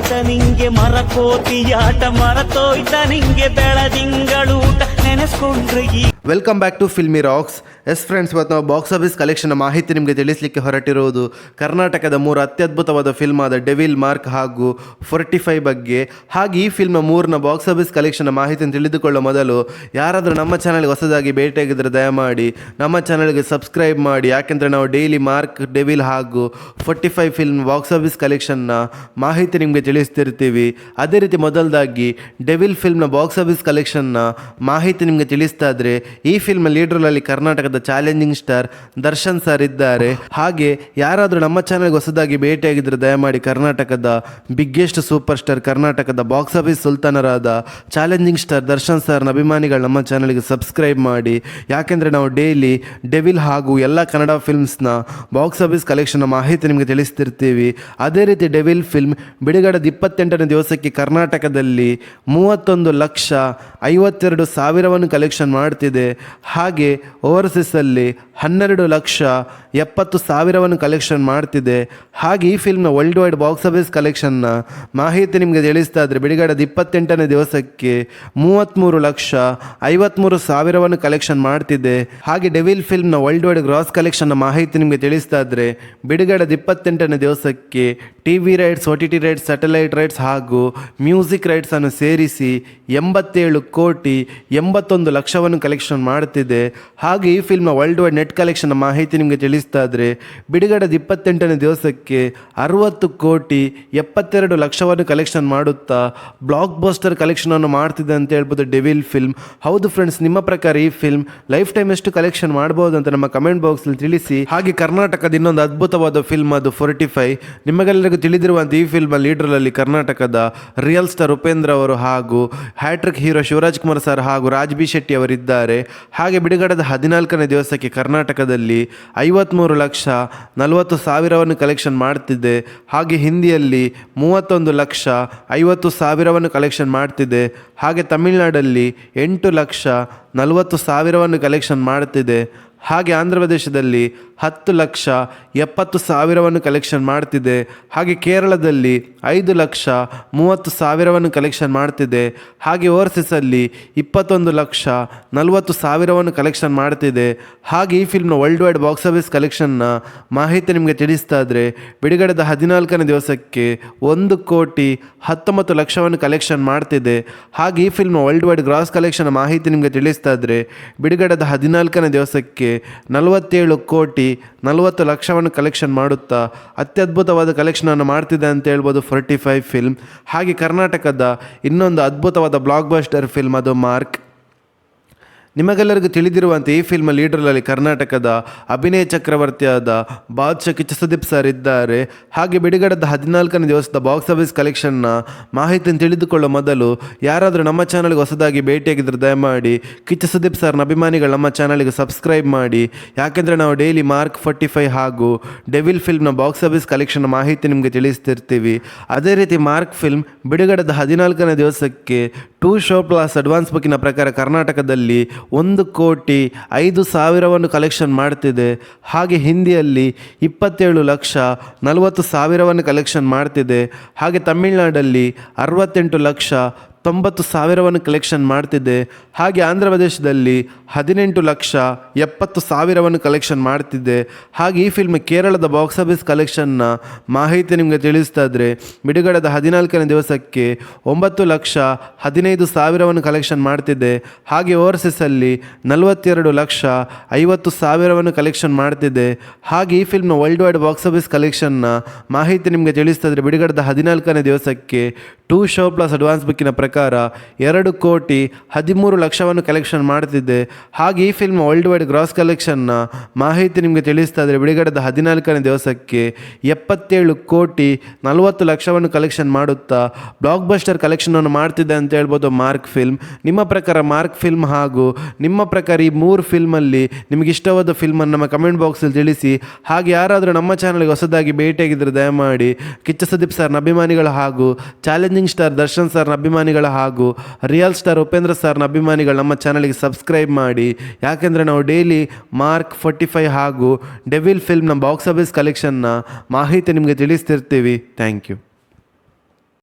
ಮರೆತೋಯ್ತ ನಿಂಗೆ ಮರಕೋತಿಯಾಟ, ಮರೆತೋಯ್ತ ನಿಂಗೆ ಬೆಳದಿಂಗಳೂಟ ನೆನೆಸ್ಕೊಂಡ್ರೆ welcome back to filmy rocks. Yes friends, ಇವತ್ತು ನಾವು ಬಾಕ್ಸ್ ಆಫೀಸ್ ಕಲೆಕ್ಷನ್ ಮಾಹಿತಿ ನಿಮಗೆ ತಿಳಿಸಲಿಕ್ಕೆ ಹೊರಟಿರುವುದು ಕರ್ನಾಟಕದ 3 ಅತ್ಯದ್ಭುತವಾದ ಫಿಲ್ಮ್ ಆದ ಡೆವಿಲ್, ಮಾರ್ಕ್ ಹಾಗೂ 45 ಬಗ್ಗೆ. ಹಾಗೆ ಈ ಫಿಲ್ಮ್ 3ನ ಬಾಕ್ಸ್ ಆಫೀಸ್ ಕಲೆಕ್ಷನ್ ಮಾಹಿತಿಯನ್ನು ತಿಳಿದುಕೊಳ್ಳೋ ಮೊದಲು ಯಾರಾದರೂ ನಮ್ಮ ಚಾನಲ್ಗೆ ಹೊಸದಾಗಿ ಭೇಟಿಯಾಗಿದ್ದರೆ ದಯಮಾಡಿ ನಮ್ಮ ಚಾನಲ್ಗೆ ಸಬ್ಸ್ಕ್ರೈಬ್ ಮಾಡಿ. ಯಾಕೆಂದರೆ ನಾವು ಡೈಲಿ ಮಾರ್ಕ್, ಡೆವಿಲ್ ಹಾಗೂ 45 ಫಿಲ್ಮ್ ಬಾಕ್ಸ್ ಆಫೀಸ್ ಕಲೆಕ್ಷನ್ನ ಮಾಹಿತಿ ನಿಮಗೆ ತಿಳಿಸ್ತಿರ್ತೀವಿ. ಅದೇ ರೀತಿ ಮೊದಲದಾಗಿ ಡೆವಿಲ್ ಫಿಲ್ಮ್ನ ಬಾಕ್ಸ್ ಆಫೀಸ್ ಕಲೆಕ್ಷನ್ನ ಮಾಹಿತಿ ನಿಮಗೆ ತಿಳಿಸ್ತಾ ಇದ್ರೆ, ಈ ಫಿಲ್ಮ್ ಲೀಡ್ರಲ್ಲಿ ಕರ್ನಾಟಕದ ಚಾಲೆಂಜಿಂಗ್ ಸ್ಟಾರ್ ದರ್ಶನ್ ಸರ್ ಇದ್ದಾರೆ. ಹಾಗೆ ಯಾರಾದರೂ ನಮ್ಮ ಚಾನಲ್ಗೆ ಹೊಸದಾಗಿ ಭೇಟಿಯಾಗಿದ್ದರೆ ದಯಮಾಡಿ ಕರ್ನಾಟಕದ ಬಿಗ್ಗೆಸ್ಟ್ ಸೂಪರ್ ಸ್ಟಾರ್, ಕರ್ನಾಟಕದ ಬಾಕ್ಸ್ ಆಫೀಸ್ ಸುಲ್ತಾನರಾದ ಚಾಲೆಂಜಿಂಗ್ ಸ್ಟಾರ್ ದರ್ಶನ್ ಸರ್ನ ಅಭಿಮಾನಿಗಳು ನಮ್ಮ ಚಾನಲ್ಗೆ ಸಬ್ಸ್ಕ್ರೈಬ್ ಮಾಡಿ. ಯಾಕೆಂದರೆ ನಾವು ಡೈಲಿ ಡೆವಿಲ್ ಹಾಗೂ ಎಲ್ಲ ಕನ್ನಡ ಫಿಲ್ಮ್ಸ್ನ ಬಾಕ್ಸ್ ಆಫೀಸ್ ಕಲೆಕ್ಷನ್ ಮಾಹಿತಿ ನಿಮಗೆ ತಿಳಿಸ್ತಿರ್ತೀವಿ. ಅದೇ ರೀತಿ ಡೆವಿಲ್ ಫಿಲ್ಮ್ ಬಿಡುಗಡೆದ 28ನೇ ದಿವಸಕ್ಕೆ ಕರ್ನಾಟಕದಲ್ಲಿ 31,52,000 ಕಲೆಕ್ಷನ್ ಮಾಡ್ತಿದೆ. ಹಾಗೆ ಓವರ್ಸೀಸಲ್ಲಿ 12,70,000 ಕಲೆಕ್ಷನ್ ಮಾಡ್ತಿದೆ. ಹಾಗೆ ಈ ಫಿಲ್ಮ್ನ ವರ್ಲ್ಡ್ ವೈಡ್ ಬಾಕ್ಸ್ ಆಫೀಸ್ ಕಲೆಕ್ಷನ್ನ ಮಾಹಿತಿ ನಿಮಗೆ ತಿಳಿಸ್ತಾ ಇದ್ರೆ, ಬಿಡುಗಡೆದ 28ನೇ ದಿವಸಕ್ಕೆ 33,53,000 ಕಲೆಕ್ಷನ್ ಮಾಡ್ತಿದೆ. ಹಾಗೆ ಡೆವಿಲ್ ಫಿಲ್ಮ್ನ ವರ್ಲ್ಡ್ ವೈಡ್ ಗ್ರಾಸ್ ಕಲೆಕ್ಷನ್ನ ಮಾಹಿತಿ ನಿಮಗೆ ತಿಳಿಸ್ತಾ ಇದ್ರೆ, ಬಿಡುಗಡೆದ 28ನೇ ದಿವಸಕ್ಕೆ TV rights, OTT rights, satellite rights ಹಾಗೂ ಮ್ಯೂಸಿಕ್ ರೈಟ್ಸ್ ಅನ್ನು ಸೇರಿಸಿ 87,81,00,000 ಕಲೆಕ್ಷನ್ ಮಾಡ್ತಿದೆ. ಹಾಗೆ ಈ ಫಿಲ್ಮ್ನ ವರ್ಲ್ಡ್ ವೈಡ್ ನೆಟ್ ಕಲೆಕ್ಷನ್ ಮಾಹಿತಿ ನಿಮಗೆ ತಿಳಿಸ್ತಾ ಇದ್ರೆ, ಬಿಡುಗಡೆದ 28ನೇ ದಿವಸಕ್ಕೆ 60,72,00,000 ಕಲೆಕ್ಷನ್ ಮಾಡುತ್ತಾ ಬ್ಲಾಕ್ ಬಸ್ಟರ್ ಕಲೆಕ್ಷನ್ ಅನ್ನು ಮಾಡ್ತಿದೆ ಅಂತ ಹೇಳ್ಬೋದು ಡೆವಿಲ್ ಫಿಲ್ಮ್. ಹೌದು ಫ್ರೆಂಡ್ಸ್, ನಿಮ್ಮ ಪ್ರಕಾರ ಈ ಫಿಲ್ಮ್ ಲೈಫ್ ಟೈಮ್ ಎಷ್ಟು ಕಲೆಕ್ಷನ್ ಮಾಡಬಹುದು ಅಂತ ನಮ್ಮ ಕಮೆಂಟ್ ಬಾಕ್ಸ್ನಲ್ಲಿ ತಿಳಿಸಿ. ಹಾಗೆ ಕರ್ನಾಟಕದ ಇನ್ನೊಂದು ಅದ್ಭುತವಾದ ಫಿಲ್ಮ್ ಅದು 45. ನಿಮಗೆಲ್ಲರಿಗೂ ತಿಳಿದಿರುವಂತೆ ಈ ಫಿಲ್ಮ್ ಲೀಡ್ರಲ್ಲಿ ಕರ್ನಾಟಕದ ರಿಯಲ್ ಸ್ಟಾರ್ ಉಪೇಂದ್ರ ಅವರು ಹಾಗೂ hat-trick hero Shivaraj Kumar sir ಹಾಗೂ ರಾಜ್ ಬಿ ಶೆಟ್ಟಿ ಅವರಿದ್ದಾರೆ. ಹಾಗೆ ಬಿಡುಗಡೆದ 14ನೇ ದಿವಸಕ್ಕೆ ಕರ್ನಾಟಕದಲ್ಲಿ 53,40,000 ಕಲೆಕ್ಷನ್ ಮಾಡ್ತಿದೆ. ಹಾಗೆ ಹಿಂದಿಯಲ್ಲಿ 31,50,000 ಕಲೆಕ್ಷನ್ ಮಾಡ್ತಿದೆ. ಹಾಗೆ ತಮಿಳುನಾಡಲ್ಲಿ 8,40,000 ಕಲೆಕ್ಷನ್ ಮಾಡ್ತಿದೆ. ಹಾಗೆ ಆಂಧ್ರ ಪ್ರದೇಶದಲ್ಲಿ 10,70,000 ಕಲೆಕ್ಷನ್ ಮಾಡ್ತಿದೆ. ಹಾಗೆ ಕೇರಳದಲ್ಲಿ 5,30,000 ಕಲೆಕ್ಷನ್ ಮಾಡ್ತಿದೆ. ಹಾಗೆ ಓವರ್ಸೀಸಲ್ಲಿ 21,40,000 ಕಲೆಕ್ಷನ್ ಮಾಡ್ತಿದೆ. ಹಾಗೆ ಈ ಫಿಲ್ಮ್ನ ವರ್ಲ್ಡ್ ವೈಡ್ ಬಾಕ್ಸ್ ಆಫೀಸ್ ಕಲೆಕ್ಷನ್ನ ಮಾಹಿತಿ ನಿಮಗೆ ತಿಳಿಸ್ತಾ ಇದ್ರೆ, ಬಿಡುಗಡೆದ 14ನೇ ದಿವಸಕ್ಕೆ 1,19,00,000 ಕಲೆಕ್ಷನ್ ಮಾಡ್ತಿದೆ. ಹಾಗೆ ಈ ಫಿಲ್ಮ್ನ ವರ್ಲ್ಡ್ ವೈಡ್ ಗ್ರಾಸ್ ಕಲೆಕ್ಷನ್ ಮಾಹಿತಿ ನಿಮಗೆ ತಿಳಿಸ್ತಾ ಇದ್ರೆ, ಬಿಡುಗಡೆದ 14ನೇ ದಿವಸಕ್ಕೆ 47,40,00,000 ಕಲೆಕ್ಷನ್ ಮಾಡುತ್ತಾ ಅತ್ಯದ್ಭುತವಾದ ಕಲೆಕ್ಷನ್ ಅನ್ನು ಮಾಡ್ತಿದೆ ಅಂತ ಹೇಳ್ಬೋದು 45 ಫಿಲ್ಮ್. ಹಾಗೆ ಕರ್ನಾಟಕದ ಇನ್ನೊಂದು ಅದ್ಭುತವಾದ ಬ್ಲಾಕ್ ಬಸ್ಟರ್ ಫಿಲ್ಮ್ ಅದು ಮಾರ್ಕ್. ನಿಮಗೆಲ್ಲರಿಗೂ ತಿಳಿದಿರುವಂತೆ ಈ ಫಿಲ್ಮ್ ಲೀಡ್ರಲ್ಲಿ ಕರ್ನಾಟಕದ ಅಭಿನಯ ಚಕ್ರವರ್ತಿಯಾದ ಬಾದ್ಶಾ ಕಿಚ್ಚ ಸುದೀಪ್ ಸರ್ ಇದ್ದಾರೆ. ಹಾಗೆ ಬಿಡುಗಡೆದ 14ನೇ ದಿವಸದ ಬಾಕ್ಸ್ ಆಫೀಸ್ ಕಲೆಕ್ಷನ್ನ ಮಾಹಿತಿಯನ್ನು ತಿಳಿದುಕೊಳ್ಳೋ ಮೊದಲು ಯಾರಾದರೂ ನಮ್ಮ ಚಾನಲ್ಗೆ ಹೊಸದಾಗಿ ಭೇಟಿಯಾಗಿದ್ದರೆ ದಯಮಾಡಿ ಕಿಚ್ಚ ಸುದೀಪ್ ಸರ್ನ ಅಭಿಮಾನಿಗಳು ನಮ್ಮ ಚಾನಲ್ಗೆ ಸಬ್ಸ್ಕ್ರೈಬ್ ಮಾಡಿ. ಯಾಕೆಂದರೆ ನಾವು ಡೈಲಿ ಮಾರ್ಕ್ 45 ಹಾಗೂ ಡೆವಿಲ್ ಫಿಲ್ಮ್ನ ಬಾಕ್ಸ್ ಆಫೀಸ್ ಕಲೆಕ್ಷನ್ ಮಾಹಿತಿ ನಿಮಗೆ ತಿಳಿಸ್ತಿರ್ತೀವಿ. ಅದೇ ರೀತಿ ಮಾರ್ಕ್ ಫಿಲ್ಮ್ ಬಿಡುಗಡೆದ 14ನೇ ದಿವಸಕ್ಕೆ 2 ಶೋ ಪ್ಲಸ್ ಅಡ್ವಾನ್ಸ್ ಬುಕ್ಕಿನ ಪ್ರಕಾರ ಕರ್ನಾಟಕದಲ್ಲಿ 1,05,000 ಕಲೆಕ್ಷನ್ ಮಾಡ್ತಿದೆ. ಹಾಗೆ ಹಿಂದಿಯಲ್ಲಿ 27,40,000 ಕಲೆಕ್ಷನ್ ಮಾಡ್ತಿದೆ. ಹಾಗೆ ತಮಿಳುನಾಡಲ್ಲಿ 68,90,000 ಕಲೆಕ್ಷನ್ ಮಾಡ್ತಿದೆ. ಹಾಗೆ ಆಂಧ್ರ ಪ್ರದೇಶದಲ್ಲಿ 18,70,000 ಕಲೆಕ್ಷನ್ ಮಾಡ್ತಿದೆ. ಹಾಗೆ ಈ ಫಿಲ್ಮ್ ಕೇರಳದ ಬಾಕ್ಸ್ ಆಫೀಸ್ ಕಲೆಕ್ಷನ್ನ ಮಾಹಿತಿ ನಿಮಗೆ ತಿಳಿಸ್ತಾ ಇದ್ರೆ, ಬಿಡುಗಡೆದ 14ನೇ ದಿವಸಕ್ಕೆ 9,15,000 ಕಲೆಕ್ಷನ್ ಮಾಡ್ತಿದೆ. ಹಾಗೆ ಓವರ್ಸೀಸಲ್ಲಿ 42,50,000 ಕಲೆಕ್ಷನ್ ಮಾಡ್ತಿದೆ. ಹಾಗೆ ಈ ಫಿಲ್ಮ್ನ ವರ್ಲ್ಡ್ ವೈಡ್ ಬಾಕ್ಸ್ ಆಫೀಸ್ ಕಲೆಕ್ಷನ್ನ ಮಾಹಿತಿ ನಿಮಗೆ ತಿಳಿಸ್ತಾ ಇದ್ರೆ, ಬಿಡುಗಡೆದ 14ನೇ ದಿವಸಕ್ಕೆ 2 ಶೋ ಪ್ಲಸ್ ಅಡ್ವಾನ್ಸ್ ಬುಕ್ಕಿನ ಪ್ರಕಾರ 2,13,00,000 ಕಲೆಕ್ಷನ್ ಮಾಡ್ತಿದೆ. ಹಾಗೆ ಈ ಫಿಲ್ಮ್ ವರ್ಲ್ಡ್ ವೈಡ್ ಗ್ರಾಸ್ ಕಲೆಕ್ಷನ್ನ ಮಾಹಿತಿ ನಿಮಗೆ ತಿಳಿಸ್ತಾ ಇದ್ರೆ, ಬಿಡುಗಡೆದ 14ನೇ ದಿವಸಕ್ಕೆ 77,40,00,000 ಕಲೆಕ್ಷನ್ ಮಾಡುತ್ತಾ ಬ್ಲಾಕ್ ಬಸ್ಟರ್ ಕಲೆಕ್ಷನ್ ಅನ್ನು ಮಾಡ್ತಿದೆ ಅಂತ ಹೇಳ್ಬೋದು ಮಾರ್ಕ್ ಫಿಲ್ಮ್. ನಿಮ್ಮ ಪ್ರಕಾರ ಮಾರ್ಕ್ ಫಿಲ್ಮ್ ಹಾಗೂ ನಿಮ್ಮ ಪ್ರಕಾರ ಈ 3 ಫಿಲ್ಮಲ್ಲಿ ನಿಮಗೆ ಇಷ್ಟವಾದ ಫಿಲ್ಮನ್ನು ನಮ್ಮ ಕಮೆಂಟ್ ಬಾಕ್ಸಲ್ಲಿ ತಿಳಿಸಿ. ಹಾಗೆ ಯಾರಾದರೂ ನಮ್ಮ ಚಾನಲ್ಗೆ ಹೊಸದಾಗಿ ಭೇಟಿಯಾಗಿದ್ದರೆ ದಯಮಾಡಿ ಕಿಚ್ಚ ಸುದೀಪ್ ಸರ್ನ ಅಭಿಮಾನಿಗಳು ಹಾಗೂ ಚಾಲೆಂಜಿಂಗ್ ಸ್ಟಾರ್ ದರ್ಶನ್ ಸರ್ನ ಅಭಿಮಾನಿಗಳ ಹಾಗೂ ರಿಯಲ್ ಸ್ಟಾರ್ ಉಪೇಂದ್ರ ಸರ್ನ ಅಭಿಮಾನಿಗಳು ನಮ್ಮ ಚಾನಲ್ಗೆ ಸಬ್ಸ್ಕ್ರೈಬ್ ಮಾಡಿ. ಯಾಕೆಂದರೆ ನಾವು ಡೈಲಿ ಮಾರ್ಕ್ 45 ಹಾಗೂ ಡೆವಿಲ್ ಫಿಲ್ಮ್ನ ಬಾಕ್ಸ್ ಆಫೀಸ್ ಕಲೆಕ್ಷನ್ನ ಮಾಹಿತಿ ನಿಮಗೆ ತಿಳಿಸ್ತಿರ್ತೀವಿ. Thank you.